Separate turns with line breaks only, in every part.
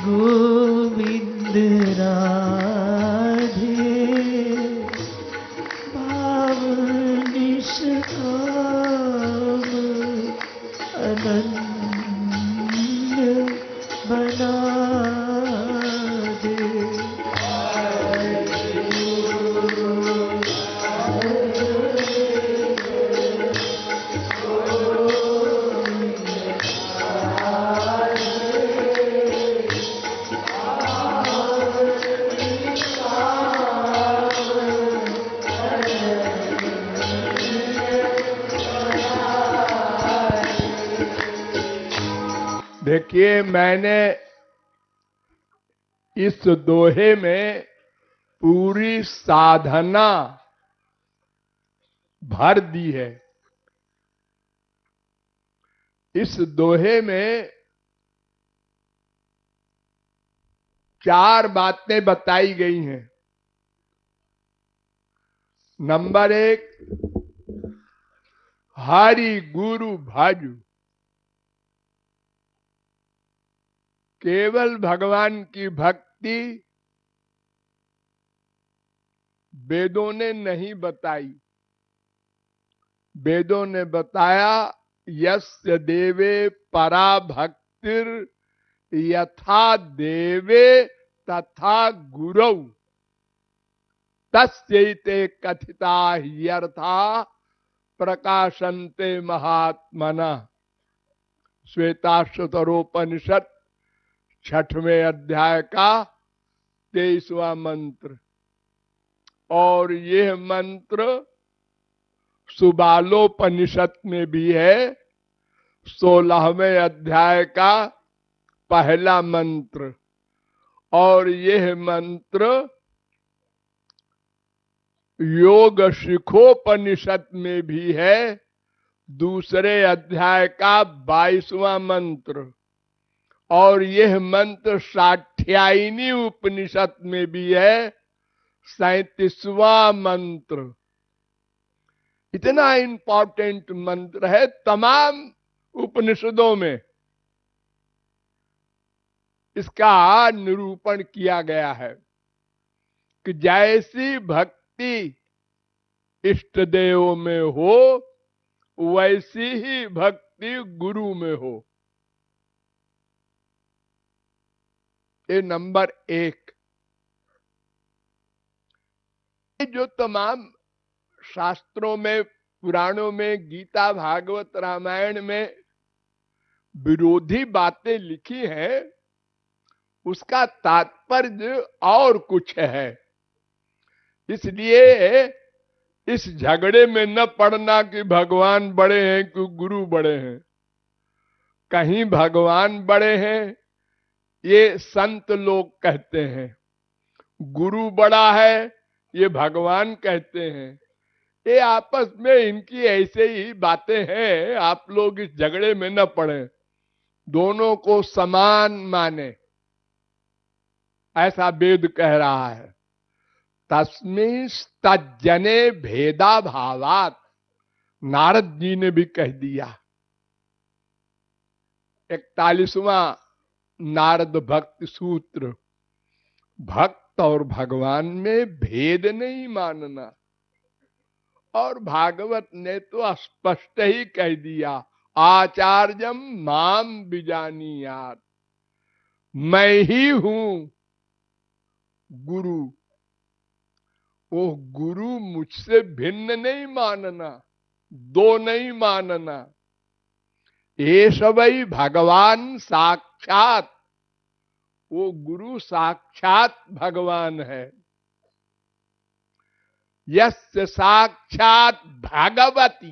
गोविंद राधे पावन निष्काम अनन्य बना दे।
देखिए, मैंने इस दोहे में पूरी साधना भर दी है। इस दोहे में 4 बातें बताई गई हैं। नंबर 1, हरि गुरु भज। केवल भगवान की भक्ति वेदों ने नहीं बताई। वेदों ने बताया यस्य देवे परा भक्तिर यथा देवे तथा गुरौ तस्यैते कथिता ह्यर्था प्रकाशन्ते महात्मनः। श्वेताश्वतरोपनिषद 6वें अध्याय का 23वां मंत्र। और यह मंत्र सुबालोपनिषद में भी है, 16वें अध्याय का पहला मंत्र। और यह मंत्र योग शिखोपनिषद में भी है, 2 अध्याय का 22वां मंत्र। और यह मंत्र साठ्यायनी उपनिषद में भी है, 37वां मंत्र। इतना इंपॉर्टेंट मंत्र है। तमाम उपनिषदों में इसका निरूपण किया गया है कि जैसी भक्ति इष्ट देव में हो वैसी ही भक्ति गुरु में हो। ये नंबर 1। जो तमाम शास्त्रों में, पुराणों में, गीता, भागवत, रामायण में विरोधी बातें लिखी हैं, उसका तात्पर्य और कुछ है। इसलिए इस झगड़े में न पड़ना कि भगवान बड़े हैं कि गुरु बड़े हैं। कहीं भगवान बड़े हैं ये संत लोग कहते हैं, गुरु बड़ा है ये भगवान कहते हैं। ये आपस में इनकी ऐसे ही बातें हैं। आप लोग इस झगड़े में न पड़े, दोनों को समान माने, ऐसा वेद कह रहा है। तस्मिंस्तज्जने भेदा भावात, नारद जी ने भी कह दिया। 41वां नारद भक्ति सूत्र। भक्त और भगवान में भेद नहीं मानना। और भागवत ने तो स्पष्ट ही कह दिया, आचार्यम माम बिजानीयात, मैं ही हूं गुरु। वो गुरु मुझसे भिन्न नहीं मानना, दो नहीं मानना। ये सबई भगवान साक्षात, वो गुरु साक्षात भगवान है। यस्य साक्षात भगवती,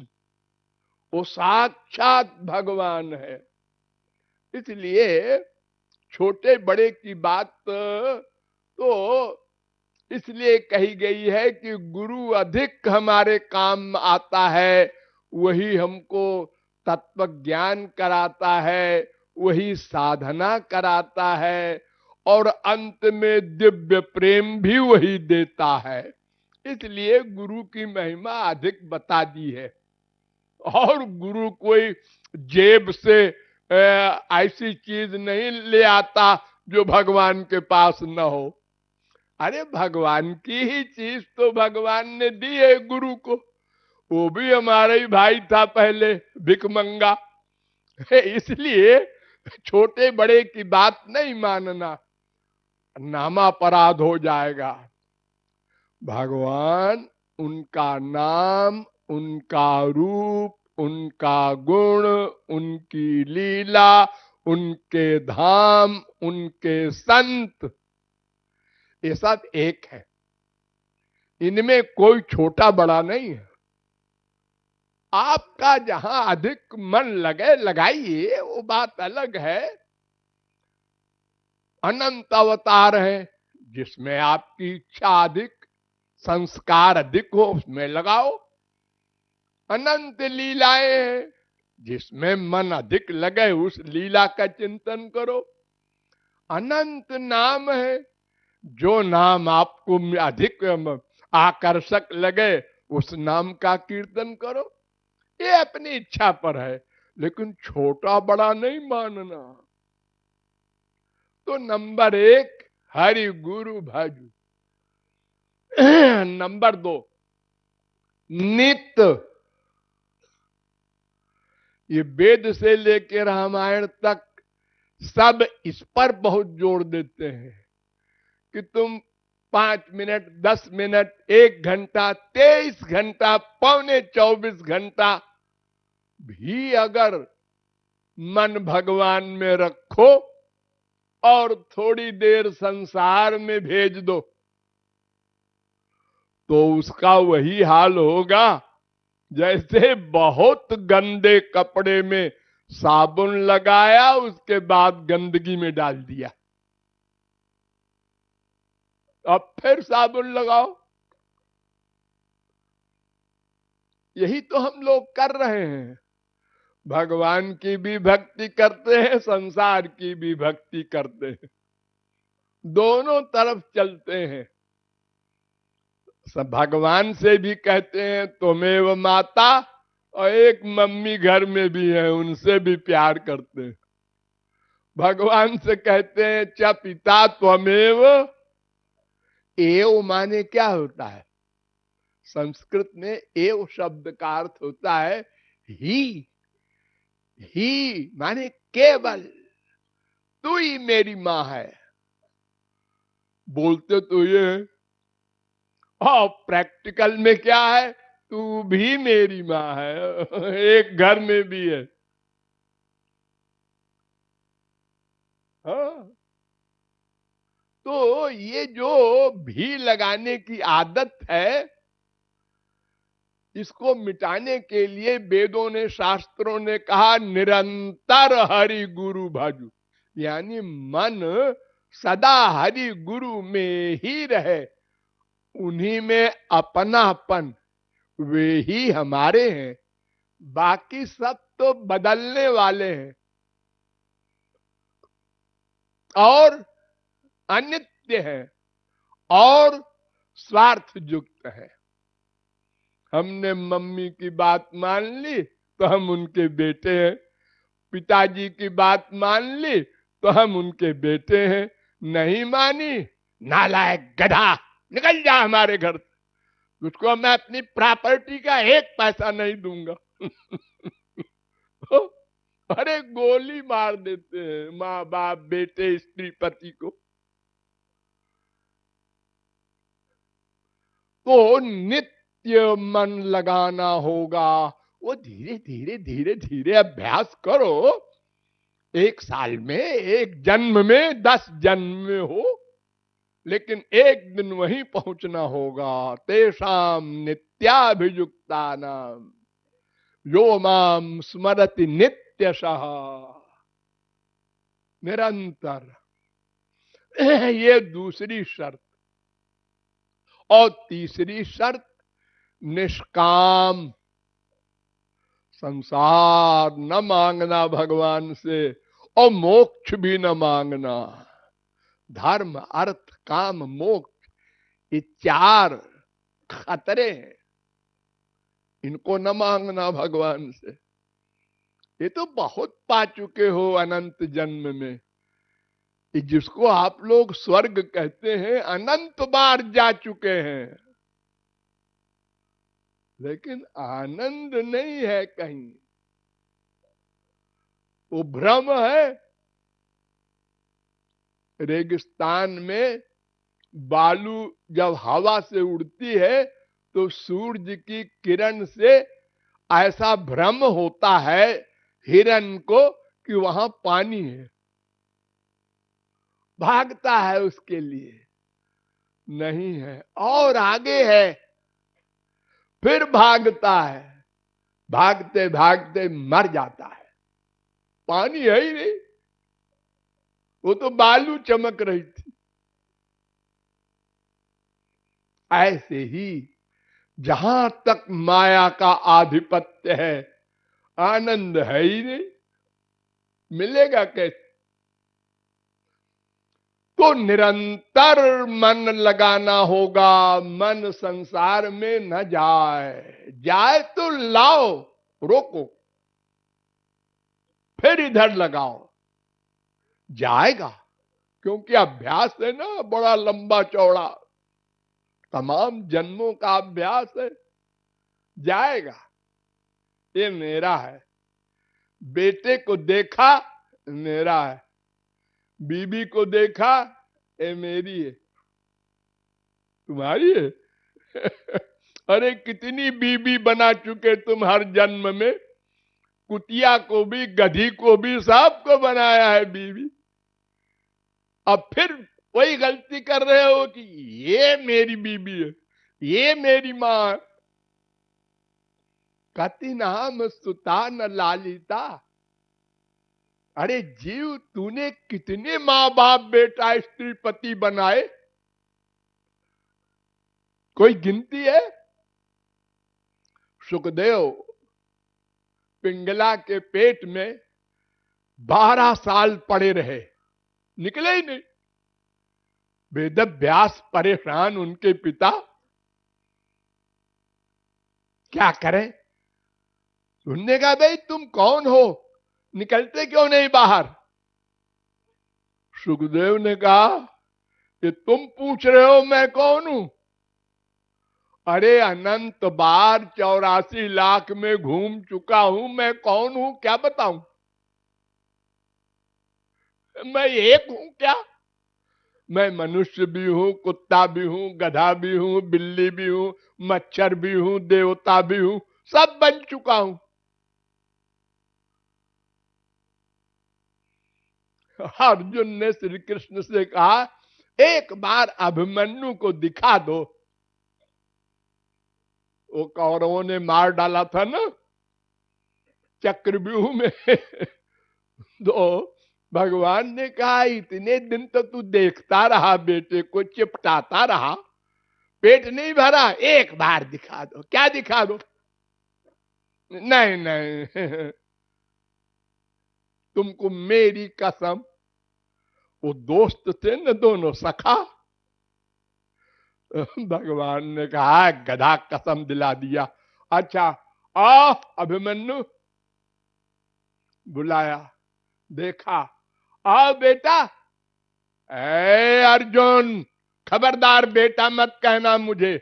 वो साक्षात भगवान है। इसलिए छोटे बड़े की बात तो इसलिए कही गई है कि गुरु अधिक हमारे काम आता है, वही हमको तत्व ज्ञान कराता है, वही साधना कराता है, और अंत में दिव्य प्रेम भी वही देता है। इसलिए गुरु की महिमा अधिक बता दी है। और गुरु कोई जेब से ऐसी चीज नहीं ले आता जो भगवान के पास न हो। अरे भगवान की ही चीज तो भगवान ने दी है गुरु को। वो भी हमारा ही भाई था पहले, भिकमंगा। इसलिए छोटे बड़े की बात नहीं मानना, नामापराध हो जाएगा। भगवान, उनका नाम, उनका रूप, उनका गुण, उनकी लीला, उनके धाम, उनके संत, ये सब एक है। इनमें कोई छोटा बड़ा नहीं है। आपका जहां अधिक मन लगे लगाइए, वो बात अलग है। अनंत अवतार है, जिसमें आपकी इच्छा अधिक, संस्कार अधिक हो उसमें लगाओ। अनंत लीलाएं हैं, जिसमें मन अधिक लगे उस लीला का चिंतन करो। अनंत नाम है, जो नाम आपको अधिक आकर्षक लगे उस नाम का कीर्तन करो। ये अपनी इच्छा पर है, लेकिन छोटा बड़ा नहीं मानना। तो नंबर 1 हरि गुरु भज। नंबर 2 नित्य। ये वेद से लेकर रामायण तक सब इस पर बहुत जोर देते हैं कि तुम 5 मिनट, 10 मिनट, 1 घंटा, 23 घंटा, पौने 24 घंटा भी अगर मन भगवान में रखो और थोड़ी देर संसार में भेज दो, तो उसका वही हाल होगा जैसे बहुत गंदे कपड़े में साबुन लगाया, उसके बाद गंदगी में डाल दिया, अब फिर साबुन लगाओ। यही तो हम लोग कर रहे हैं। भगवान की भी भक्ति करते हैं, संसार की भी भक्ति करते हैं, दोनों तरफ चलते हैं। सब भगवान से भी कहते हैं तुमेव माता, और एक मम्मी घर में भी है, उनसे भी प्यार करते हैं। भगवान से कहते हैं च पिता त्वमेव। एव माने क्या होता है? संस्कृत में एव शब्द का अर्थ होता है ही माने केवल, तू ही मेरी मां है। बोलते तो ये है, और प्रैक्टिकल में क्या है? तू भी मेरी मां है, एक घर में भी है। हाँ, तो ये जो भी लगाने की आदत है, इसको मिटाने के लिए वेदों ने, शास्त्रों ने कहा निरंतर हरि गुरु भजु, यानी मन सदा हरि गुरु में ही रहे, उन्हीं में अपनापन, वे ही हमारे हैं, बाकी सब तो बदलने वाले हैं और अनित्य है और स्वार्थ युक्त है। हमने मम्मी की बात मान ली तो हम उनके बेटे हैं, पिताजी की बात मान ली तो हम उनके बेटे हैं, नहीं मानी, नालायक गधा, निकल जा हमारे घर, उसको मैं अपनी प्रॉपर्टी का 1 पैसा नहीं दूंगा। अरे गोली मार देते हैं माँ बाप बेटे, स्त्री पति को। तो नित्य मन लगाना होगा। वो धीरे धीरे धीरे धीरे अभ्यास करो। 1 साल में, 1 जन्म में, 10 जन्म में हो, लेकिन एक दिन वहीं पहुंचना होगा। तेषाम नित्याभियुक्ता नाम यो माम स्मरति नित्यशः, निरंतर। ये दूसरी शर्त। और तीसरी शर्त निष्काम, संसार न मांगना भगवान से, और मोक्ष भी न मांगना। धर्म, अर्थ, काम, मोक्ष, ये 4 खतरे हैं, इनको न मांगना भगवान से। ये तो बहुत पा चुके हो अनंत जन्म में। कि जिसको आप लोग स्वर्ग कहते हैं अनंत बार जा चुके हैं, लेकिन आनंद नहीं है कहीं, वो भ्रम है। रेगिस्तान में बालू जब हवा से उड़ती है तो सूरज की किरण से ऐसा भ्रम होता है हिरन को कि वहां पानी है, भागता है उसके लिए, नहीं है और आगे है, फिर भागता है, भागते भागते मर जाता है, पानी है ही नहीं, वो तो बालू चमक रही थी। ऐसे ही जहां तक माया का आधिपत्य है आनंद है ही नहीं, मिलेगा कैसे? तो निरंतर मन लगाना होगा, मन संसार में न जाए, जाए तो लाओ, रोको, फिर इधर लगाओ, जाएगा। क्योंकि अभ्यास है ना बड़ा लंबा चौड़ा, तमाम जन्मों का अभ्यास है, जाएगा। ये मेरा है, बेटे को देखा मेरा है, बीबी को देखा ये मेरी है, तुम्हारी है। अरे कितनी बीबी बना चुके तुम हर जन्म में, कुतिया को भी गधी को भी सबको बनाया है बीबी। अब फिर वही गलती कर रहे हो कि ये मेरी बीबी है, ये मेरी मां है। कति नाम सुता न लालिता। अरे जीव, तूने कितने माँ बाप बेटा स्त्री पति बनाए, कोई गिनती है? सुखदेव पिंगला के पेट में 12 साल पड़े रहे, निकले ही नहीं। वेद व्यास परेशान, उनके पिता क्या करें? सुनने का भाई तुम कौन हो, निकलते क्यों नहीं बाहर? सुखदेव ने कहा कि तुम पूछ रहे हो मैं कौन हूं? अरे अनंत बार 84 लाख में घूम चुका हूं, मैं कौन हूं क्या बताऊं? मैं एक हूं क्या? मैं मनुष्य भी हूं, कुत्ता भी हूं, गधा भी हूं, बिल्ली भी हूं, मच्छर भी हूं, देवता भी हूं, सब बन चुका हूं। अर्जुन ने श्री कृष्ण से कहा एक बार अभिमन्यु को दिखा दो। वो कौरवों ने मार डाला था ना चक्रव्यूह में। तो भगवान ने कहा इतने दिन तो तू देखता रहा, बेटे को चिपटाता रहा, पेट नहीं भरा, एक बार दिखा दो। क्या दिखा दो? नहीं नहीं, तुमको मेरी कसम। वो दोस्त थे न दोनों, सखा। भगवान ने कहा गधा कसम दिला दिया। अच्छा आ अभिमन्यु, बुलाया, देखा, आओ बेटा। ए अर्जुन, खबरदार बेटा मत कहना मुझे,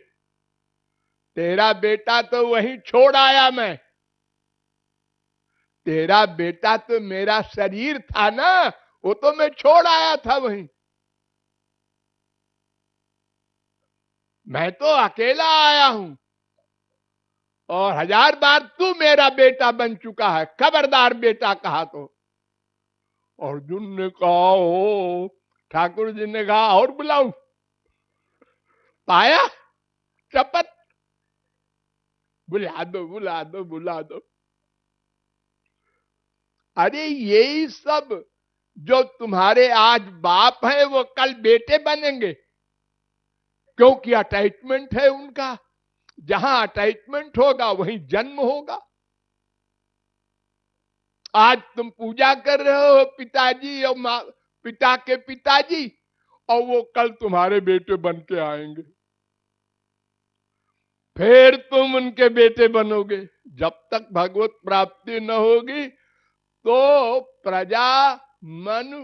तेरा बेटा तो वहीं छोड़ आया मैं। तेरा बेटा तो मेरा शरीर था ना, वो तो मैं छोड़ आया था वहीं। मैं तो अकेला आया हूं और 1000 बार तू मेरा बेटा बन चुका है, खबरदार बेटा कहा तो। अर्जुन ने कहा ओ, ठाकुर जी ने कहा और बुलाऊं? पाया चपत, बुला दो बुला दो बुला दो। अरे यही सब जो तुम्हारे आज बाप हैं वो कल बेटे बनेंगे, क्योंकि अटैचमेंट है उनका। जहां अटैचमेंट होगा वहीं जन्म होगा। आज तुम पूजा कर रहे हो पिताजी और माँ, पिता के पिताजी, और वो कल तुम्हारे बेटे बन के आएंगे, फिर तुम उनके बेटे बनोगे। जब तक भगवत प्राप्ति न होगी तो प्रजा मनु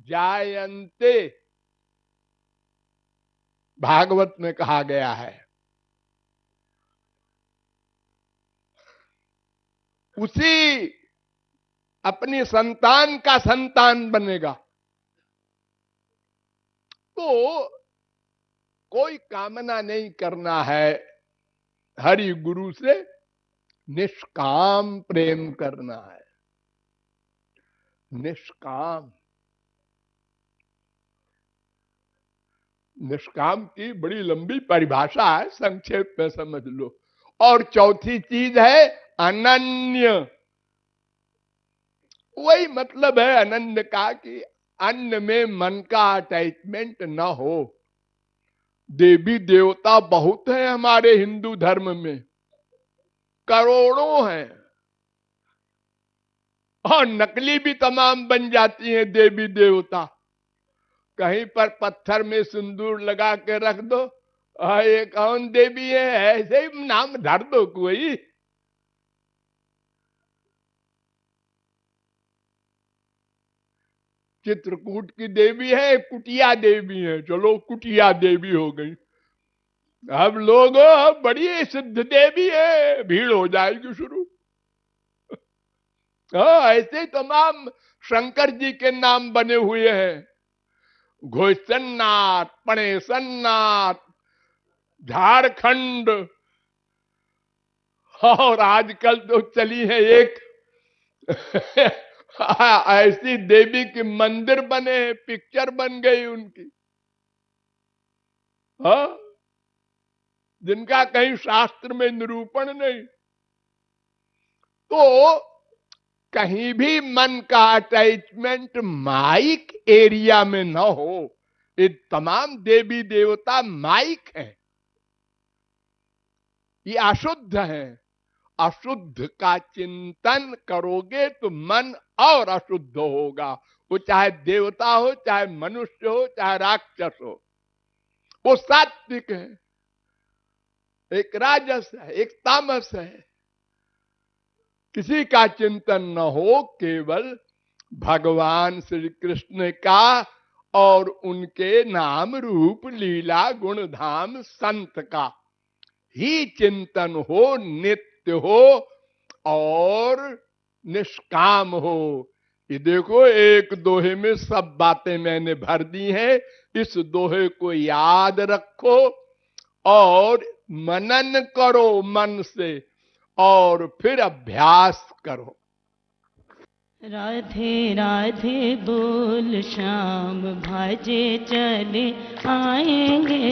जायन्ते भागवत में कहा गया है। उसी अपनी संतान का संतान बनेगा। तो कोई कामना नहीं करना है, हरि गुरु से निष्काम प्रेम करना है। निष्काम, निष्काम की बड़ी लंबी परिभाषा है, संक्षेप में समझ लो। और चौथी चीज है अनन्य। वही मतलब है अनन्य का कि अन्न में मन का अटैचमेंट न हो। देवी देवता बहुत हैं हमारे हिंदू धर्म में, करोड़ों हैं, और नकली भी तमाम बन जाती हैं देवी देवता। कहीं पर पत्थर में सिंदूर लगा के रख दो, ये कौन देवी है, ऐसे ही नाम धर दो कोई। चित्रकूट की देवी है, कुटिया देवी है, चलो कुटिया देवी हो गई। अब लोग बड़ी सिद्ध देवी है, भीड़ हो जाएगी शुरू। ऐसे तमाम शंकर जी के नाम बने हुए हैं, घोषनाथ, पणेशनाथ, झारखंड, और आजकल तो चली है एक ऐसी देवी के मंदिर बने, पिक्चर बन गई उनकी, जिनका कहीं शास्त्र में निरूपण नहीं। तो कहीं भी मन का अटैचमेंट माइक एरिया में न हो। ये तमाम देवी देवता माइक हैं, ये अशुद्ध हैं। अशुद्ध का चिंतन करोगे तो मन और अशुद्ध होगा। वो चाहे देवता हो, चाहे मनुष्य हो, चाहे राक्षस हो, वो सात्विक है। एक राजस है, एक तामस है। किसी का चिंतन न हो, केवल भगवान श्री कृष्ण का और उनके नाम रूप लीला गुण धाम संत का ही चिंतन हो, नित्य हो और निष्काम हो। ये देखो, एक दोहे में सब बातें मैंने भर दी हैं। इस दोहे को याद रखो और मनन करो मन से, और फिर अभ्यास करो।
राधे राधे बोल श्याम भाजे चले आएंगे।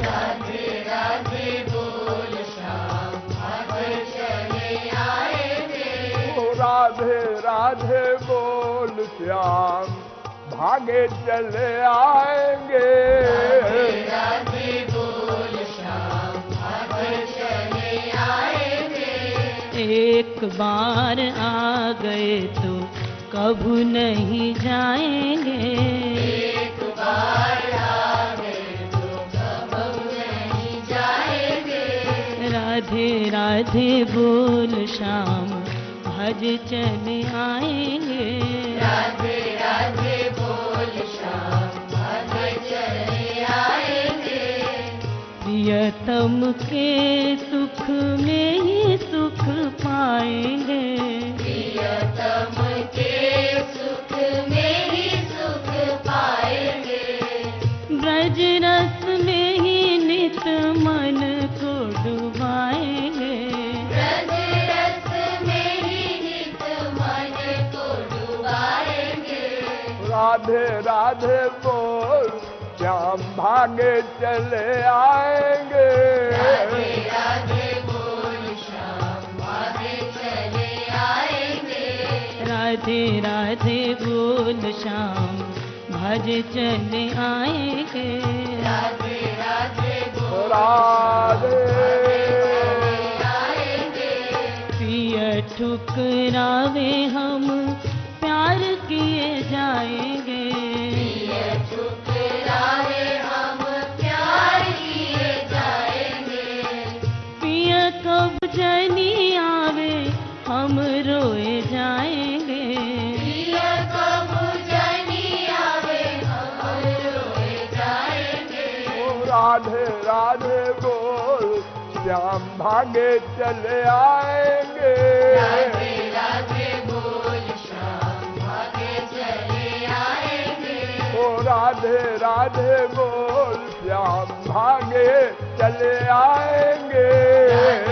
राधे राधे बोल श्याम भाजे चले आएंगे।
ओ राधे राधे बोल श्याम भागे चले आएंगे।
राधे राधे बोल श्याम भागे चले आएंगे।
एक बार आ गए तो कभू नहीं जाएंगे।
एक बार आ गए तो कभू नहीं जाएंगे।
राधे राधे बोल श्याम भज चले आएंगे।
राधे राधे बोल श्याम भज चले आएंगे।
प्रियतम के सुख में ही सुख पाएंगे।
प्रियतम के सुख में ही सुख पाएंगे।
ब्रज रस में ही नित मन को डुबाएंगे।
ब्रज रस में ही नित मन को डुबाएंगे।
राधे राधे बोल श्याम भागे चले आएंगे।
राधे राधे बोल श्याम भागे चले आएंगे।
राधे राधे बोल श्याम भज चले आएंगे।
राधे राधे बोल
राधे
आएंगे।
प्रिय ठुकरावे हम प्यार किए जाएंगे।
प्रिय ठुकरावे हम प्यार किए जाएंगे।
प्रिय कब जनी आवे हम रोए जाएंगे।
राधे राधे बोल श्याम भागे चले आएंगे।
राधे राधे बोल श्याम भागे चले आएंगे।
ओ राधे राधे बोल श्याम भागे चले आएंगे।